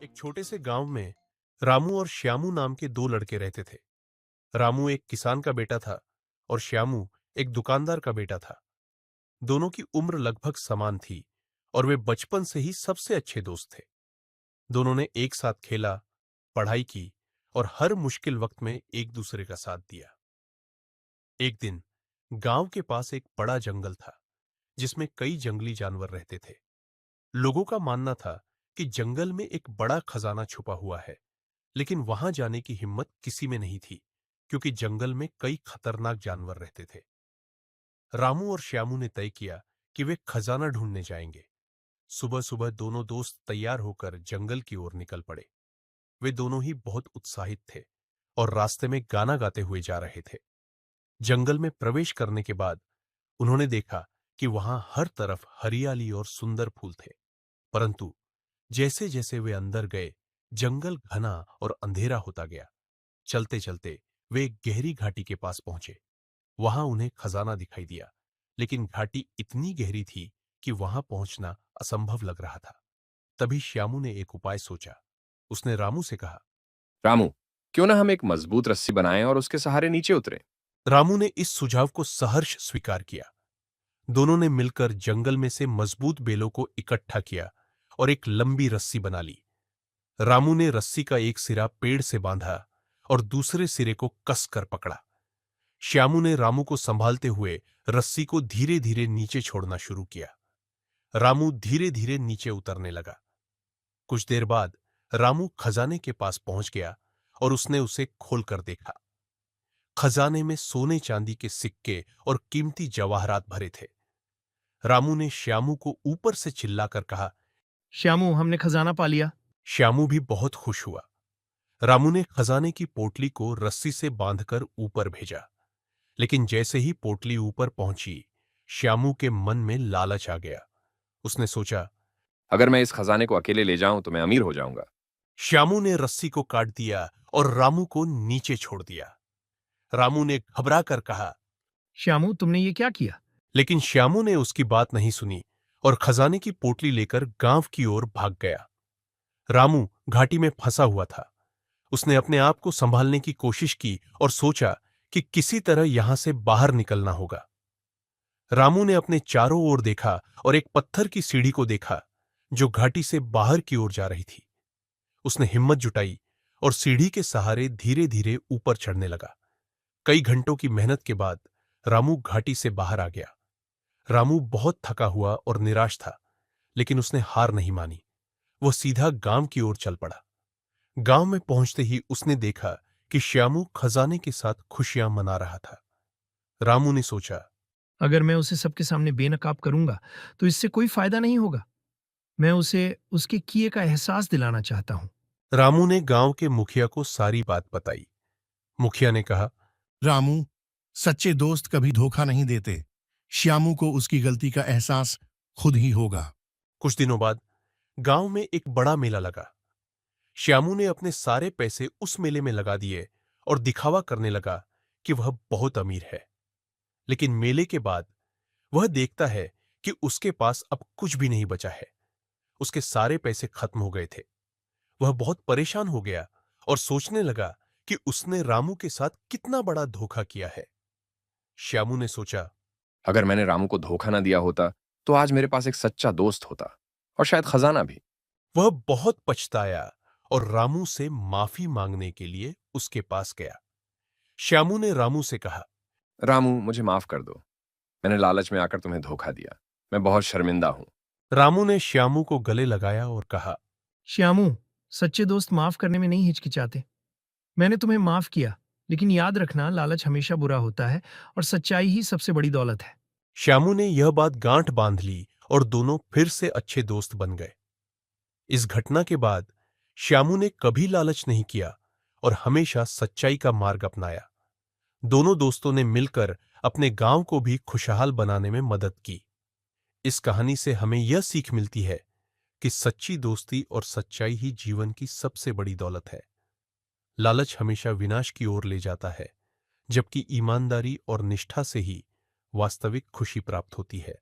एक छोटे से गांव में रामू और श्यामू नाम के दो लड़के रहते थे। रामू एक किसान का बेटा था और श्यामू एक दुकानदार का बेटा था। दोनों की उम्र लगभग समान थी और वे बचपन से ही सबसे अच्छे दोस्त थे। दोनों ने एक साथ खेला, पढ़ाई की और हर मुश्किल वक्त में एक दूसरे का साथ दिया। एक दिन गांव के पास एक बड़ा जंगल था जिसमें कई जंगली जानवर रहते थे। लोगों का मानना था कि जंगल में एक बड़ा खजाना छुपा हुआ है, लेकिन वहां जाने की हिम्मत किसी में नहीं थी क्योंकि जंगल में कई खतरनाक जानवर रहते थे। रामू और श्यामू ने तय किया कि वे खजाना ढूंढने जाएंगे। सुबह सुबह दोनों दोस्त तैयार होकर जंगल की ओर निकल पड़े। वे दोनों ही बहुत उत्साहित थे और रास्ते में गाना गाते हुए जा रहे थे। जंगल में प्रवेश करने के बाद उन्होंने देखा कि वहां हर तरफ हरियाली और सुंदर फूल थे, परंतु जैसे जैसे वे अंदर गए जंगल घना और अंधेरा होता गया। चलते चलते वे एक गहरी घाटी के पास पहुंचे। वहां उन्हें खजाना दिखाई दिया, लेकिन घाटी इतनी गहरी थी कि वहां पहुंचना असंभव लग रहा था। तभी श्यामू ने एक उपाय सोचा। उसने रामू से कहा। रामू, क्यों ना हम एक मजबूत रस्सी बनाएं और उसके सहारे नीचे उतरें। रामू ने इस सुझाव को सहर्ष स्वीकार किया। दोनों ने मिलकर जंगल में से मजबूत बेलों को इकट्ठा किया और एक लंबी रस्सी बना ली। रामू ने रस्सी का एक सिरा पेड़ से बांधा और दूसरे सिरे को कसकर पकड़ा। श्यामू ने रामू को संभालते हुए रस्सी को धीरे धीरे नीचे छोड़ना शुरू किया। रामू धीरे धीरे नीचे उतरने लगा। कुछ देर बाद रामू खजाने के पास पहुंच गया और उसने उसे खोलकर देखा। खजाने में सोने चांदी के सिक्के और कीमती जवाहरात भरे थे। रामू ने श्यामू को ऊपर से चिल्लाकर कहा। श्यामू, हमने खजाना पा लिया। श्यामू भी बहुत खुश हुआ। रामू ने खजाने की पोटली को रस्सी से बांधकर ऊपर भेजा, लेकिन जैसे ही पोटली ऊपर पहुंची श्यामू के मन में लालच आ गया। उसने सोचा, अगर मैं इस खजाने को अकेले ले जाऊं तो मैं अमीर हो जाऊंगा। श्यामू ने रस्सी को काट दिया और रामू को नीचे छोड़ दिया। रामू ने घबरा कर कहा, श्यामू, तुमने ये क्या किया? लेकिन श्यामू ने उसकी बात नहीं सुनी और खजाने की पोटली लेकर गांव की ओर भाग गया। रामू घाटी में फंसा हुआ था। उसने अपने आप को संभालने की कोशिश की और सोचा कि किसी तरह यहां से बाहर निकलना होगा। रामू ने अपने चारों ओर देखा और एक पत्थर की सीढ़ी को देखा जो घाटी से बाहर की ओर जा रही थी। उसने हिम्मत जुटाई और सीढ़ी के सहारे धीरे धीरे ऊपर चढ़ने लगा। कई घंटों की मेहनत के बाद रामू घाटी से बाहर आ गया। रामू बहुत थका हुआ और निराश था, लेकिन उसने हार नहीं मानी। वह सीधा गांव की ओर चल पड़ा। गांव में पहुंचते ही उसने देखा कि श्यामू खजाने के साथ खुशियां मना रहा था। रामू ने सोचा, अगर मैं उसे सबके सामने बेनकाब करूंगा तो इससे कोई फायदा नहीं होगा। मैं उसे उसके किए का एहसास दिलाना चाहता हूं। रामू ने गांव के मुखिया को सारी बात बताई। मुखिया ने कहा, रामू, सच्चे दोस्त कभी धोखा नहीं देते। श्यामू को उसकी गलती का एहसास खुद ही होगा। कुछ दिनों बाद गांव में एक बड़ा मेला लगा। श्यामू ने अपने सारे पैसे उस मेले में लगा दिए और दिखावा करने लगा कि वह बहुत अमीर है। लेकिन मेले के बाद वह देखता है कि उसके पास अब कुछ भी नहीं बचा है। उसके सारे पैसे खत्म हो गए थे। वह बहुत परेशान हो गया और सोचने लगा कि उसने रामू के साथ कितना बड़ा धोखा किया है। श्यामू ने सोचा, अगर मैंने रामू को धोखा ना दिया होता तो आज मेरे पास एक सच्चा दोस्त होता और शायद खजाना भी। वह बहुत पछताया और रामू से माफी मांगने के लिए उसके पास गया। श्यामू ने रामू से कहा, रामू, मुझे माफ कर दो। मैंने लालच में आकर तुम्हें धोखा दिया। मैं बहुत शर्मिंदा हूं। रामू ने श्यामू को गले लगाया और कहा, श्यामू, सच्चे दोस्त माफ करने में नहीं हिचकिचाते। मैंने तुम्हें माफ किया, लेकिन याद रखना, लालच हमेशा बुरा होता है और सच्चाई ही सबसे बड़ी दौलत है। श्यामू ने यह बात गांठ बांध ली और दोनों फिर से अच्छे दोस्त बन गए। इस घटना के बाद श्यामू ने कभी लालच नहीं किया और हमेशा सच्चाई का मार्ग अपनाया। दोनों दोस्तों ने मिलकर अपने गांव को भी खुशहाल बनाने में मदद की। इस कहानी से हमें यह सीख मिलती है कि सच्ची दोस्ती और सच्चाई ही जीवन की सबसे बड़ी दौलत है। लालच हमेशा विनाश की ओर ले जाता है, जबकि ईमानदारी और निष्ठा से ही वास्तविक खुशी प्राप्त होती है।